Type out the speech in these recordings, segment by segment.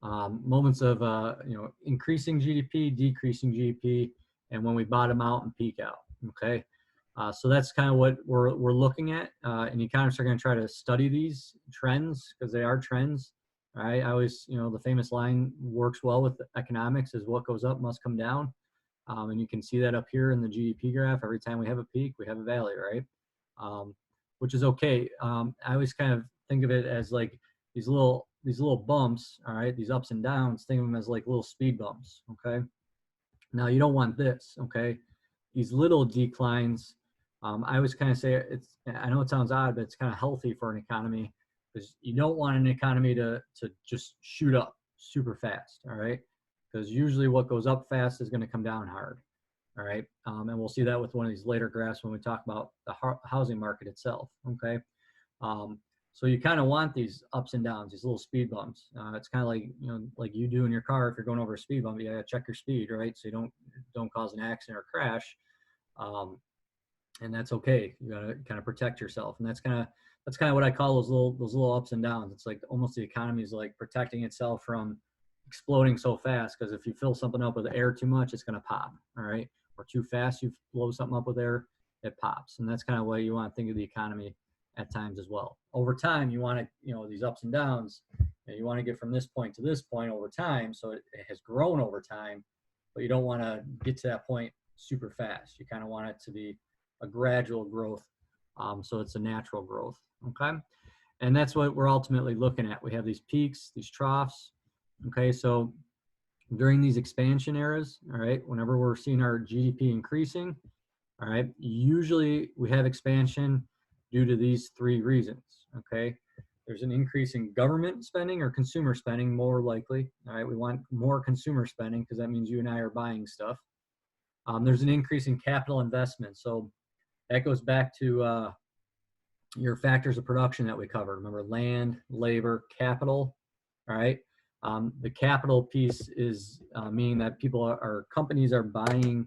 moments of increasing GDP, decreasing GDP, and when we bottom out and peak out. Okay, so that's kind of what we're looking at, and economists are going to try to study these trends because they are trends. Right? I always, the famous line works well with economics is what goes up must come down. And you can see that up here in the GDP graph. Every time we have a peak, we have a valley, right? Which is okay. I always kind of think of it as like these little bumps, all right? These ups and downs, think of them as like little speed bumps, okay? Now you don't want this, okay? These little declines, I always kind of say I know it sounds odd, but it's kind of healthy for an economy because you don't want an economy to just shoot up super fast, all right? Because usually what goes up fast is going to come down hard, all right? And we'll see that with one of these later graphs when we talk about the housing market itself, okay? So you kind of want these ups and downs, these little speed bumps. It's kind of like, like you do in your car. If you're going over a speed bump, you got to check your speed, right? So you don't cause an accident or crash. And that's okay. You got to kind of protect yourself. And that's kind of what I call those little ups and downs. It's like almost the economy is like protecting itself from exploding so fast, because if you fill something up with air too much, it's going to pop, all right? Or too fast, you blow something up with air, it pops. And that's kind of what you want to think of the economy at times as well. Over time, you want to, these ups and downs, you want to get from this point to this point over time. So it has grown over time, but you don't want to get to that point super fast. You kind of want it to be a gradual growth. So it's a natural growth, okay? And that's what we're ultimately looking at. We have these peaks, these troughs, okay? So during these expansion eras, all right, whenever we're seeing our GDP increasing, all right, usually we have expansion due to these three reasons, okay? There's an increase in government spending or consumer spending, more likely, all right? We want more consumer spending because that means you and I are buying stuff. There's an increase in capital investment. So that goes back to your factors of production that we covered. Remember, land, labor, capital, all right? The capital piece is meaning that companies are buying,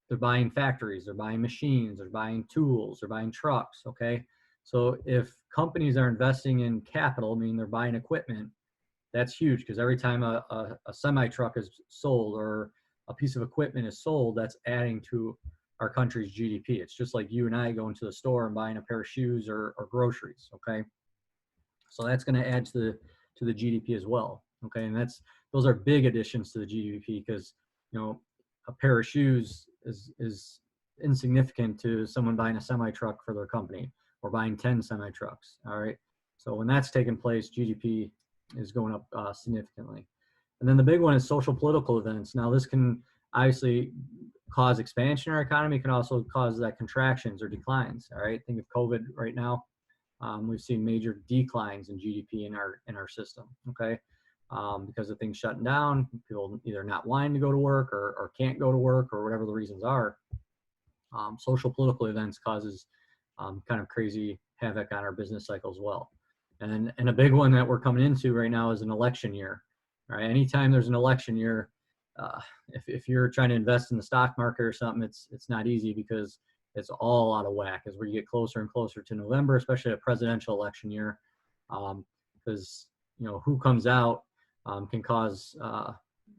they're buying factories, they're buying machines, they're buying tools, they're buying trucks, okay? So if companies are investing in capital, meaning they're buying equipment, that's huge because every time a semi-truck is sold or a piece of equipment is sold, that's adding to our country's GDP. It's just like you and I going to the store and buying a pair of shoes or groceries, okay? So that's going to add to the GDP as well, okay? And those are big additions to the GDP because, a pair of shoes is insignificant to someone buying a semi-truck for their company or buying 10 semi-trucks, all right? So when that's taking place, GDP is going up significantly. And then the big one is social political events. Now this can obviously cause expansion in our economy, can also cause that contractions or declines, all right? Think of COVID right now. We've seen major declines in GDP in our system, okay? Because of things shutting down, people either not wanting to go to work or can't go to work or whatever the reasons are. Social political events causes kind of crazy havoc on our business cycle as well. And a big one that we're coming into right now is an election year. Right? Anytime there's an election year, if you're trying to invest in the stock market or something, it's not easy because it's all out of whack as we get closer and closer to November, especially a presidential election year, because who comes out can cause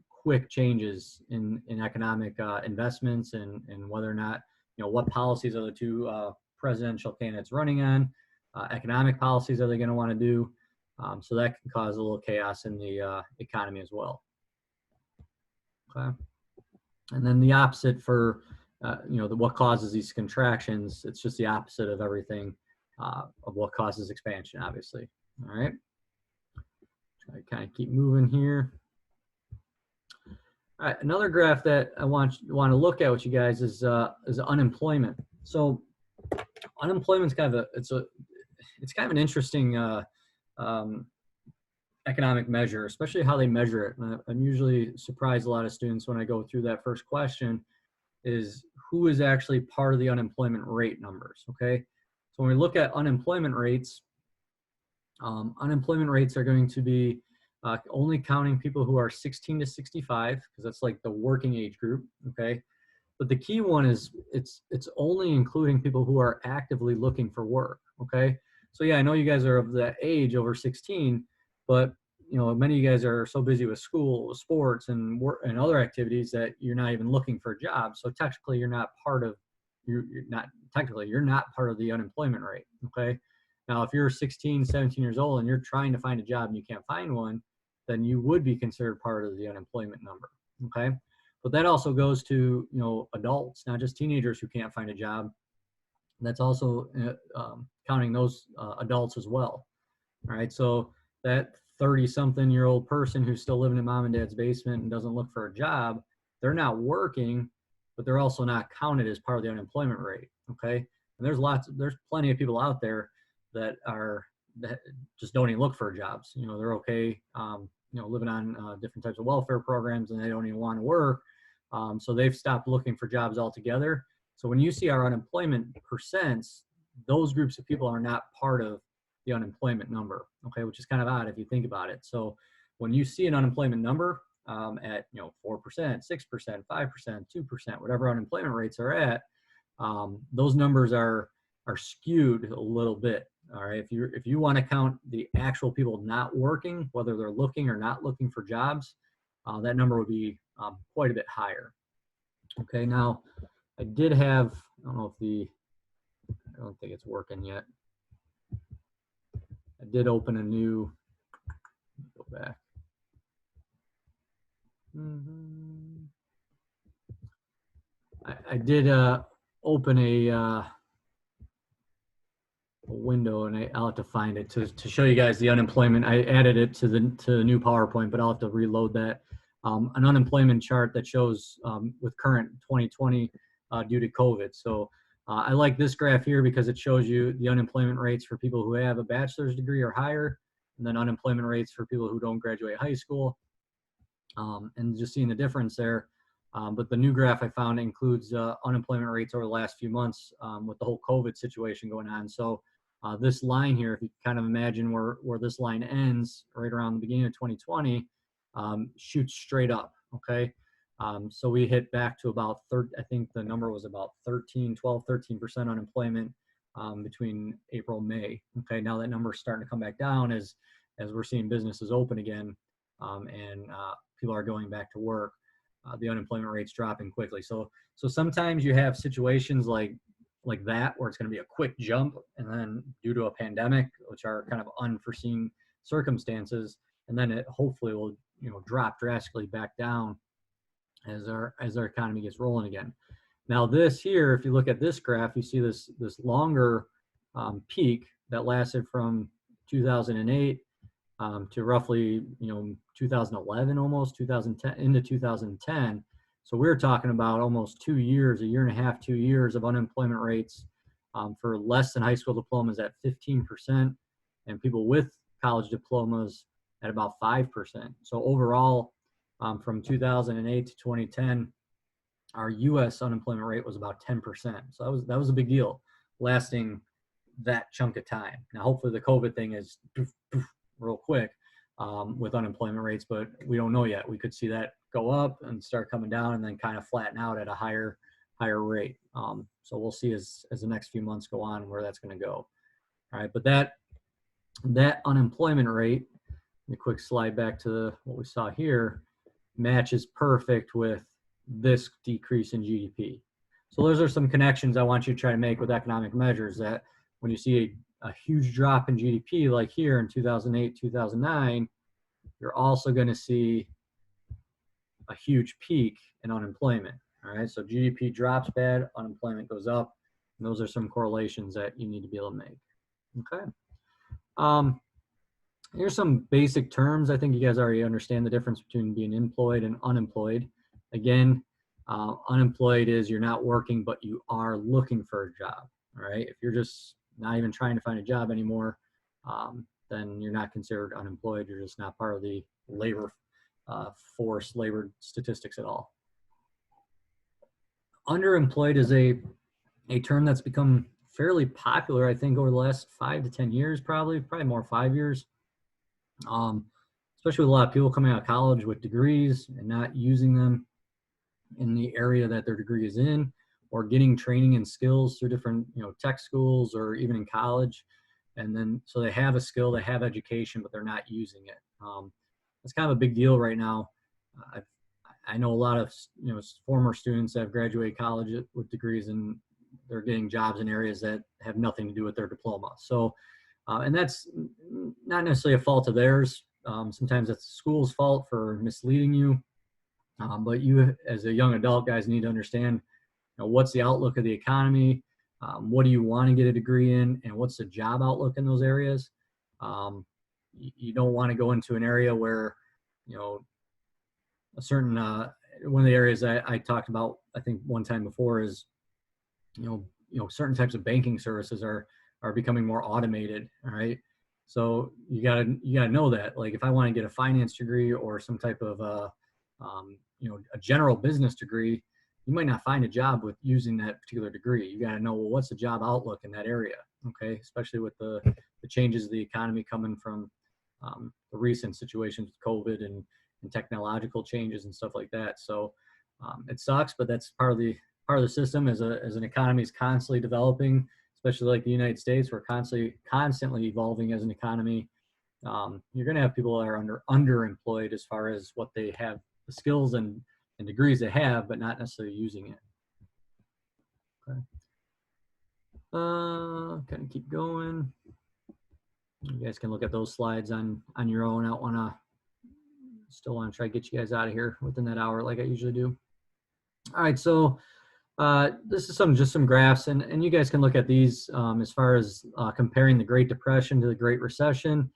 quick changes in economic investments and whether or not what policies are the two presidential candidates running on, economic policies are they going to want to do. So that can cause a little chaos in the economy as well. Okay. And then the opposite for, what causes these contractions, it's just the opposite of everything of what causes expansion, obviously. All right. Try to kind of keep moving here. All right. Another graph that I want to look at with you guys is unemployment. So unemployment's kind of it's kind of an interesting economic measure, especially how they measure it. And I'm usually surprised a lot of students when I go through that first question is who is actually part of the unemployment rate numbers, okay? So when we look at unemployment rates are going to be only counting people who are 16 to 65, because that's like the working age group, okay? But the key one is it's only including people who are actively looking for work, okay? So yeah, I know you guys are of that age over 16, but many of you guys are so busy with school, sports, and work and other activities that you're not even looking for a job. So technically, you're not part of you're not part of the unemployment rate. Okay. Now, if you're 16, 17 years old and you're trying to find a job and you can't find one, then you would be considered part of the unemployment number. Okay. But that also goes to, adults, not just teenagers who can't find a job. That's also counting those adults as well. All right. So that 30-something-year-old person who's still living in mom and dad's basement and doesn't look for a job, they're not working, but they're also not counted as part of the unemployment rate. Okay. And there's plenty of people out there that just don't even look for jobs. They're okay, living on different types of welfare programs, and they don't even want to work. So they've stopped looking for jobs altogether. So when you see our unemployment percents, those groups of people are not part of the unemployment number, okay, which is kind of odd if you think about it. So when you see an unemployment number at 4%, 6%, 5%, 2%, whatever unemployment rates are at, those numbers are skewed a little bit. All right, if you want to count the actual people not working, whether they're looking or not looking for jobs, that number would be quite a bit higher. Okay, now I did have, I don't think it's working yet. I did open a new, go back. I did open a window, and I'll have to find it to show you guys the unemployment. I added it to the new PowerPoint, but I'll have to reload that. An unemployment chart that shows with current 2020 due to COVID. So I like this graph here because it shows you the unemployment rates for people who have a bachelor's degree or higher, and then unemployment rates for people who don't graduate high school, and just seeing the difference there. But the new graph I found includes unemployment rates over the last few months with the whole COVID situation going on. So this line here, if you kind of imagine where this line ends, right around the beginning of 2020, shoots straight up, okay? So we hit back to about, I think the number was about 13% unemployment between April and May. Okay, now that number is starting to come back down as we're seeing businesses open again and people are going back to work. The unemployment rate's dropping quickly. So sometimes you have situations like that where it's going to be a quick jump, and then due to a pandemic, which are kind of unforeseen circumstances, and then it hopefully will drop drastically back down as our economy gets rolling again. Now this here, if you look at this graph, you see this longer peak that lasted from 2008 to roughly 2011, almost 2010 into 2010. So we're talking about almost 2 years, a year and a half, 2 years of unemployment rates for less than high school diplomas at 15%, and people with college diplomas at about 5%. So overall, from 2008 to 2010, our U.S. unemployment rate was about 10%. So that was a big deal, lasting that chunk of time. Now, hopefully, the COVID thing is real quick with unemployment rates, but we don't know yet. We could see that go up and start coming down, and then kind of flatten out at a higher rate. So we'll see as the next few months go on where that's going to go. All right, but that unemployment rate, a quick slide back to what we saw here, matches perfect with this decrease in GDP. So those are some connections I want you to try to make with economic measures, that when you see a huge drop in GDP like here in 2008, 2009, you're also going to see a huge peak in unemployment. All right, so GDP drops bad, unemployment goes up, and those are some correlations that you need to be able to make. Okay. Here's some basic terms. I think you guys already understand the difference between being employed and unemployed. Again, unemployed is you're not working, but you are looking for a job. All right, if you're just not even trying to find a job anymore, then you're not considered unemployed. You're just not part of the labor force, labor statistics at all. Underemployed is a term that's become fairly popular, I think, over the last 5 to 10 years, probably more 5 years. Especially with a lot of people coming out of college with degrees and not using them in the area that their degree is in, or getting training and skills through different tech schools or even in college. And then, so they have a skill, they have education, but they're not using it. It's kind of a big deal right now. I know a lot of, former students that have graduated college with degrees, and they're getting jobs in areas that have nothing to do with their diploma. So, and that's not necessarily a fault of theirs. Sometimes it's the school's fault for misleading you. But you, as a young adult, guys, need to understand, what's the outlook of the economy, what do you want to get a degree in, and what's the job outlook in those areas. You don't want to go into an area where, a certain, one of the areas I talked about, I think one time before, is, certain types of banking services are becoming more automated. All right. So you gotta know that, like, if I want to get a finance degree or some type of, a general business degree, you might not find a job with using that particular degree. You got to know, well, what's the job outlook in that area? Okay. Especially with the changes of the economy coming from, the recent situations with COVID and technological changes and stuff like that. So, it sucks, but that's part of the system. As an economy is constantly developing, especially like the United States, we're constantly evolving as an economy. You're going to have people that are underemployed as far as what they have, the skills and degrees they have, but not necessarily using it. Okay. Kind of keep going. You guys can look at those slides on your own. I don't still want to try to get you guys out of here within that hour like I usually do. All right, so this is just some graphs, and you guys can look at these as far as comparing the Great Depression to the Great Recession.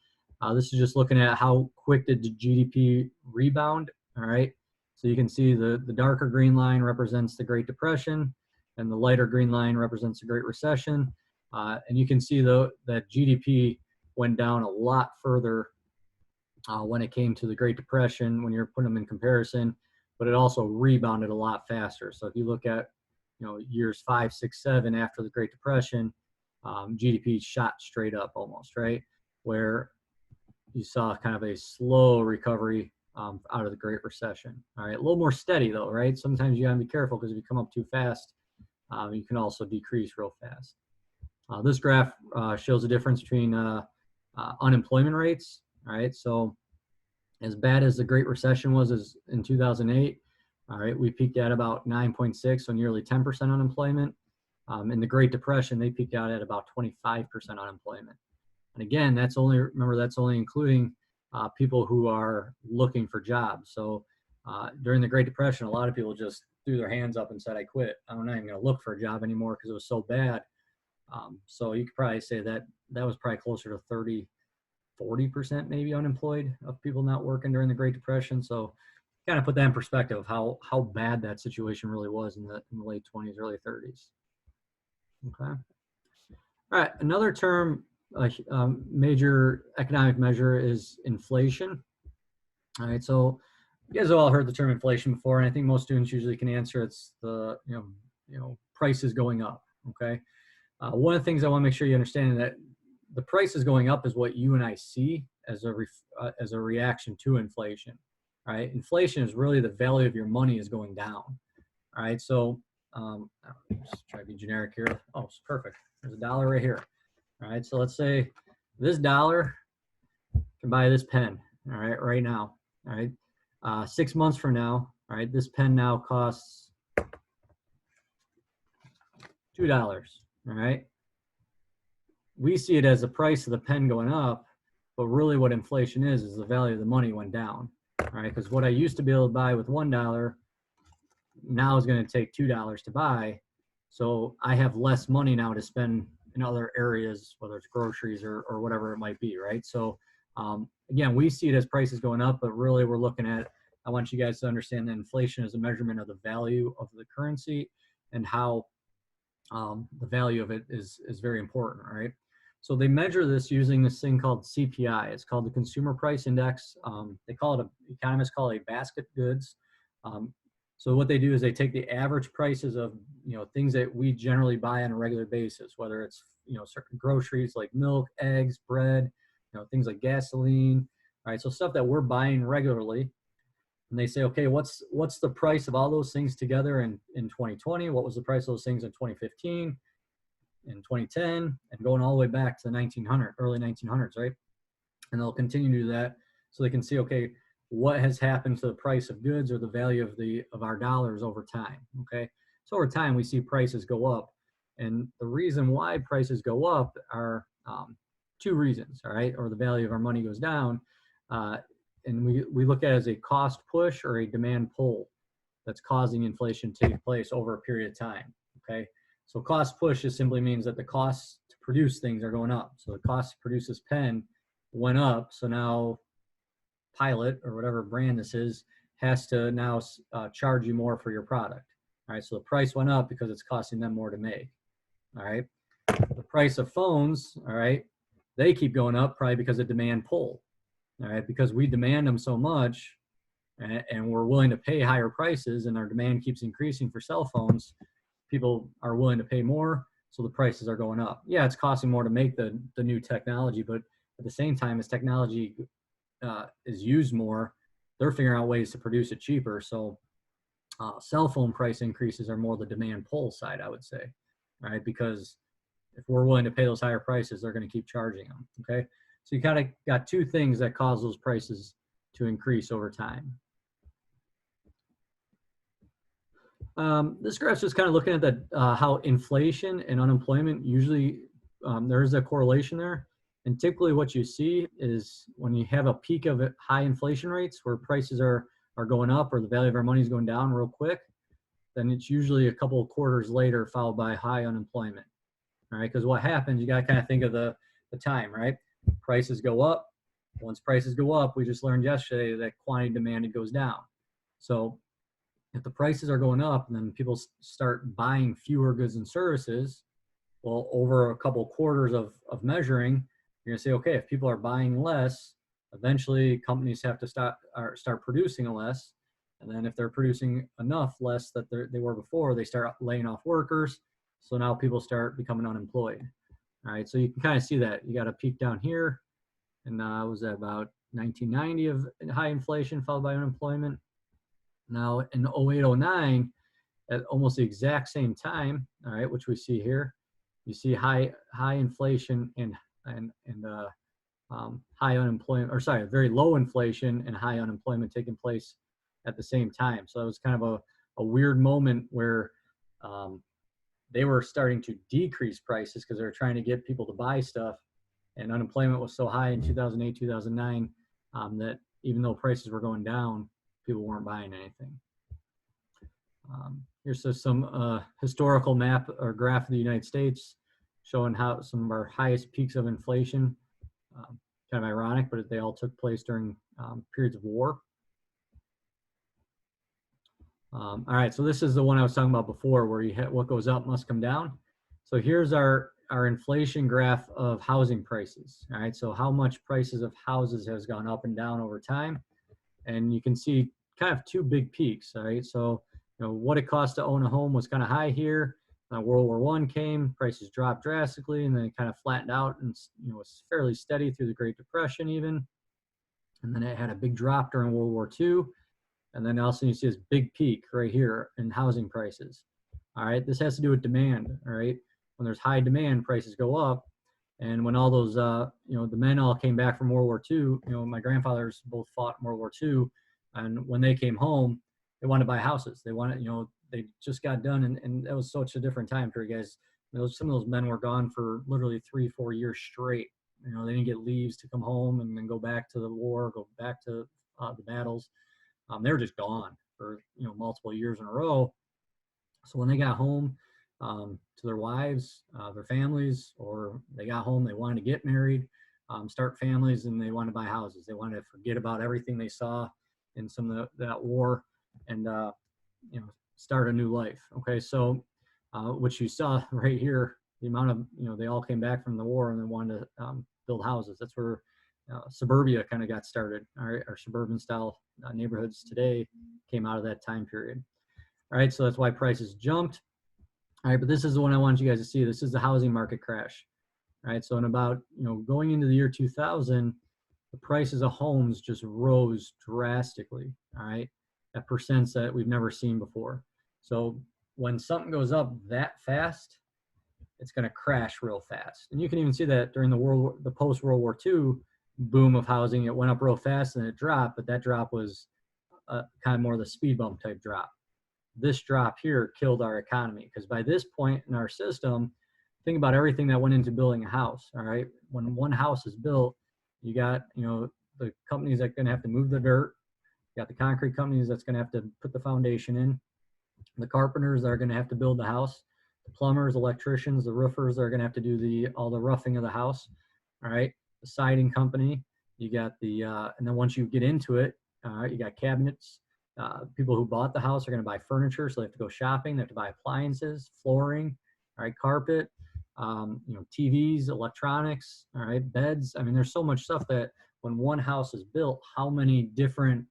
This is just looking at how quick did the GDP rebound. All right, so you can see the darker green line represents the Great Depression, and the lighter green line represents the Great Recession. And you can see, though, that GDP went down a lot further when it came to the Great Depression, when you're putting them in comparison, but it also rebounded a lot faster. So if you look at, years 5, 6, 7 after the Great Depression, GDP shot straight up almost, right? Where you saw kind of a slow recovery out of the Great Recession. All right, a little more steady though, right? Sometimes you gotta be careful, because if you come up too fast, you can also decrease real fast. This graph shows the difference between unemployment rates. All right, so as bad as the Great Recession was in 2008, all right, we peaked at about 9.6, so nearly 10% unemployment. In the Great Depression, they peaked out at about 25% unemployment. And again, that's only including people who are looking for jobs. So during the Great Depression, a lot of people just threw their hands up and said, I quit. I'm not even going to look for a job anymore because it was so bad. So you could probably say that was probably closer to 40% maybe unemployed of people not working during the Great Depression. So kind of put that in perspective of how bad that situation really was in the late 20s, early 30s. Okay. All right. Another term, major economic measure, is inflation. All right. So you guys have all heard the term inflation before, and I think most students usually can answer it's the prices going up. Okay. One of the things I want to make sure you understand is that the prices going up is what you and I see as a reaction to inflation. All right. Inflation is really the value of your money is going down. All right. So just try to be generic here. Oh, it's perfect. There's $1 right here. All right. So let's say this $1 can buy this pen. All right. Right now. All right. 6 months from now. All right. This pen now costs $2. All right. We see it as the price of the pen going up, but really what inflation is the value of the money went down. All right. Because what I used to be able to buy with $1 now is going to take $2 to buy. So I have less money now to spend in other areas, whether it's groceries or whatever it might be, right? So again, we see it as prices going up, but really we're looking at, I want you guys to understand that inflation is a measurement of the value of the currency and how the value of it is very important, right? So they measure this using this thing called CPI. It's called the Consumer Price Index. Economists call it a basket goods. So what they do is they take the average prices of things that we generally buy on a regular basis, whether it's certain groceries like milk, eggs, bread, things like gasoline. All right, so stuff that we're buying regularly. And they say, okay, what's the price of all those things together in 2020? What was the price of those things in 2015? in 2010 and going all the way back to the early 1900s, right? And they'll continue to do that so they can see, okay, what has happened to the price of goods or the value of our dollars over time, okay? So over time, we see prices go up. And the reason why prices go up are two reasons, all right? Or the value of our money goes down. And we look at it as a cost push or a demand pull that's causing inflation to take place over a period of time, okay? So cost push just simply means that the costs to produce things are going up. So the cost to produce this pen went up. So now Pilot or whatever brand this is has to now charge you more for your product. All right, so the price went up because it's costing them more to make. All right, the price of phones, all right, they keep going up probably because of demand pull. All right, because we demand them so much and we're willing to pay higher prices and our demand keeps increasing for cell phones, people are willing to pay more, so the prices are going up. Yeah, it's costing more to make the new technology, but at the same time, as technology is used more, they're figuring out ways to produce it cheaper. So cell phone price increases are more the demand pull side, I would say, right? Because if we're willing to pay those higher prices, they're going to keep charging them, okay? So you kind of got two things that cause those prices to increase over time. This graph's just kind of looking at how inflation and unemployment usually, there's a correlation there. And typically what you see is when you have a peak of high inflation rates where prices are going up or the value of our money is going down real quick, then it's usually a couple of quarters later followed by high unemployment. All right, because what happens, you got to kind of think of the time, right? Prices go up. Once prices go up, we just learned yesterday that quantity demanded goes down. So if the prices are going up and then people start buying fewer goods and services, well, over a couple of quarters of measuring, you're gonna say, okay, if people are buying less, eventually companies have to start producing less. And then if they're producing enough less that they were before, they start laying off workers. So now people start becoming unemployed. All right, so you can kind of see that. You got a peak down here, and was at about 1990 of high inflation followed by unemployment. Now in 08, 09, at almost the exact same time, all right, which we see here, you see high inflation and high unemployment, or sorry, very low inflation and high unemployment taking place at the same time. So it was kind of a weird moment where they were starting to decrease prices because they were trying to get people to buy stuff, and unemployment was so high in 2008, 2009 that even though prices were going down, people weren't buying anything. Here's just some historical map or graph of the United States showing how some of our highest peaks of inflation, kind of ironic, but they all took place during periods of war. All right, so this is the one I was talking about before where you hit what goes up must come down. So here's our inflation graph of housing prices. All right, so how much prices of houses has gone up and down over time. And you can see kind of two big peaks, all right? So, you know, what it cost to own a home was kind of high here. World War I came, prices dropped drastically, and then it kind of flattened out and, you know, was fairly steady through the Great Depression even. And then it had a big drop during World War II. And then also you see this big peak right here in housing prices. All right, this has to do with demand, all right? When there's high demand, prices go up. And when all those, you know, the men all came back from World War II, you know, my grandfathers both fought in World War II. And when they came home, they wanted to buy houses. They wanted, you know, they just got done. And that was such a different time period, guys. You know, some of those men were gone for literally 3-4 years straight. You know, they didn't get leaves to come home and then go back to the war, go back to the battles. They were just gone for, you know, multiple years in a row. So when they got home to their wives, their families, or they got home, they wanted to get married, start families, and they wanted to buy houses. They wanted to forget about everything they saw in some of that war and, you know, start a new life. Okay, so what you saw right here, the amount of, you know, they all came back from the war and they wanted to build houses. That's where suburbia kind of got started. Our suburban style neighborhoods today came out of that time period. All right, so that's why prices jumped. All right, but this is the one I wanted you guys to see. This is the housing market crash. All right, so in about, you know, going into the year 2000, the prices of homes just rose drastically. All right, at percents that we've never seen before. So when something goes up that fast, it's going to crash real fast. And you can even see that during the post-World War II boom of housing. It went up real fast and it dropped, but that drop was kind of more the speed bump type drop. This drop here killed our economy, because by this point in our system, think about everything that went into building a house. All right, when one house is built, you got, you know, the companies that are going to have to move the dirt. You got the concrete companies that's going to have to put the foundation in. The carpenters that are going to have to build the house. The plumbers, electricians, the roofers are going to have to do all the roughing of the house. All right, the siding company. You got the and then once you get into it, you got cabinets. People who bought the house are going to buy furniture, so they have to go shopping. They have to buy appliances, flooring, all right, carpet, you know, TVs, electronics, all right, beds. I mean, there's so much stuff that when one house is built, how many different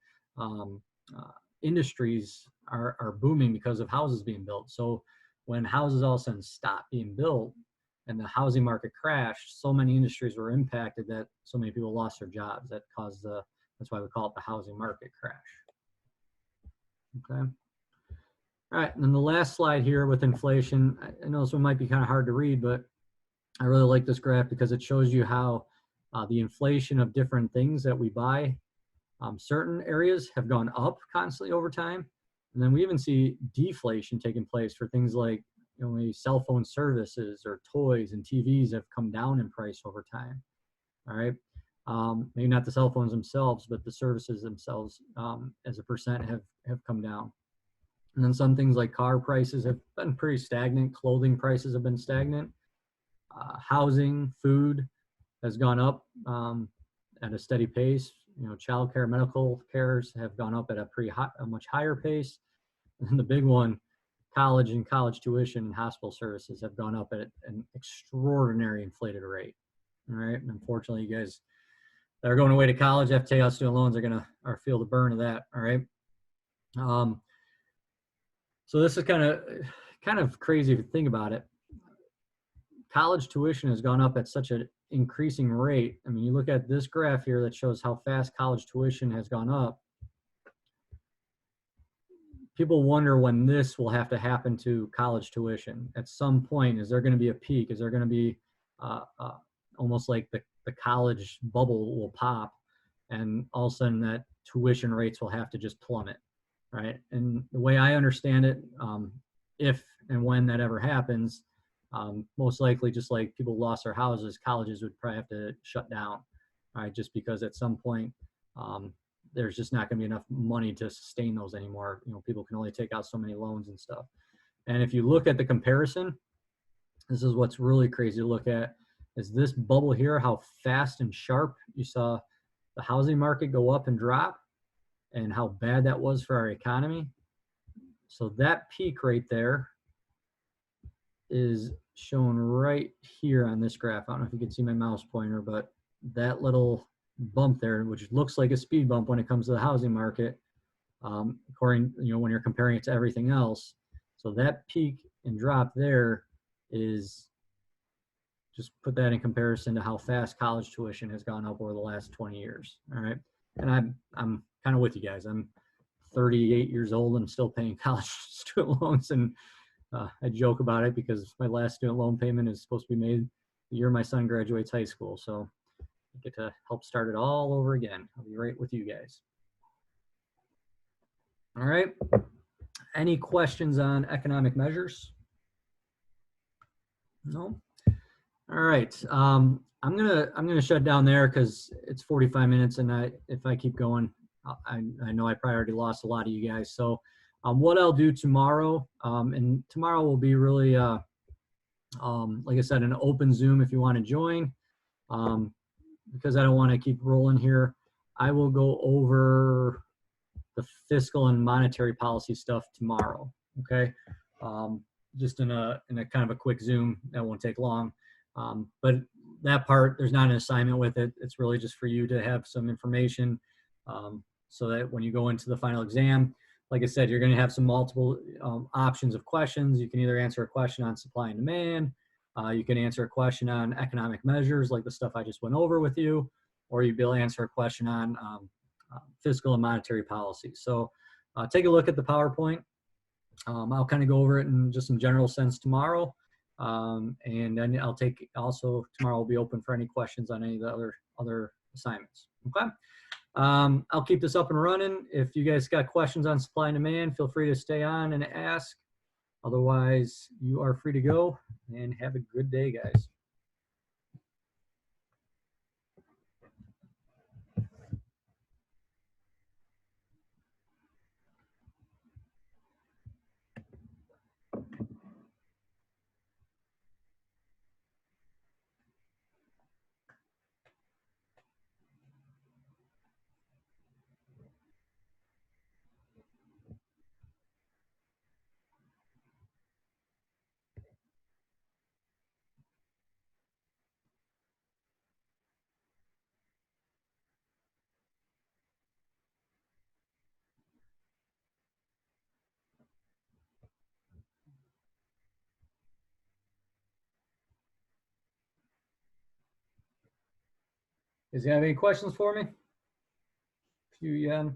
industries are booming because of houses being built. So when houses all of a sudden stopped being built and the housing market crashed, so many industries were impacted that so many people lost their jobs. That caused that's why we call it the housing market crash. Okay. All right, and then the last slide here with inflation. I know this one might be kind of hard to read, but I really like this graph because it shows you how the inflation of different things that we buy, certain areas have gone up constantly over time. And then we even see deflation taking place for things like, you know, maybe cell phone services or toys and TVs have come down in price over time. All right. Maybe not the cell phones themselves, but the services themselves as a percent have come down. And then some things like car prices have been pretty stagnant. Clothing prices have been stagnant. Housing, food has gone up at a steady pace. You know, childcare, medical cares have gone up at a much higher pace. And the big one, college and college tuition and hospital services have gone up at an extraordinary inflated rate. All right. And unfortunately, you guys that are going away to college, have to take out student loans, are going to feel the burn of that. All right. So this is kind of crazy if you think about it. College tuition has gone up at such an increasing rate. I mean, you look at this graph here that shows how fast college tuition has gone up. People wonder when this will have to happen to college tuition. At some point, is there going to be a peak? Is there going to be almost like the college bubble will pop, and all of a sudden that tuition rates will have to just plummet, right? And the way I understand it, if and when that ever happens, most likely, just like people lost their houses, colleges would probably have to shut down, right? Just because at some point, there's just not going to be enough money to sustain those anymore. You know, people can only take out so many loans and stuff. And if you look at the comparison, this is what's really crazy to look at, is this bubble here, how fast and sharp you saw the housing market go up and drop, and how bad that was for our economy. So that peak right there is shown right here on this graph. I don't know if you can see my mouse pointer, but that little bump there, which looks like a speed bump when it comes to the housing market, according, you know, when you're comparing it to everything else. So that peak and drop there is, just put that in comparison to how fast college tuition has gone up over the last 20 years. All right. And I'm kind of with you guys. I'm 38 years old and still paying college student loans. And I joke about it because my last student loan payment is supposed to be made the year my son graduates high school. So I get to help start it all over again. I'll be right with you guys. All right. Any questions on economic measures? No. All right. I'm gonna shut down there because it's 45 minutes, and if I keep going, I know I probably already lost a lot of you guys. So what I'll do tomorrow, and tomorrow will be really like I said, an open Zoom if you want to join. Because I don't want to keep rolling here, I will go over the fiscal and monetary policy stuff tomorrow. Okay, just in a kind of a quick Zoom that won't take long. But that part, there's not an assignment with it. It's really just for you to have some information, so that when you go into the final exam, like I said, you're going to have some multiple options of questions. You can either answer a question on supply and demand. You can answer a question on economic measures, like the stuff I just went over with you, or you'd be able to answer a question on fiscal and monetary policy. So take a look at the PowerPoint. I'll kind of go over it in just some general sense tomorrow. And then I'll take also tomorrow will be open for any questions on any of the other assignments. Okay. I'll keep this up and running. If you guys got questions on supply and demand, feel free to stay on and ask. Otherwise, you are free to go and have a good day, guys. Does you have any questions for me? If you,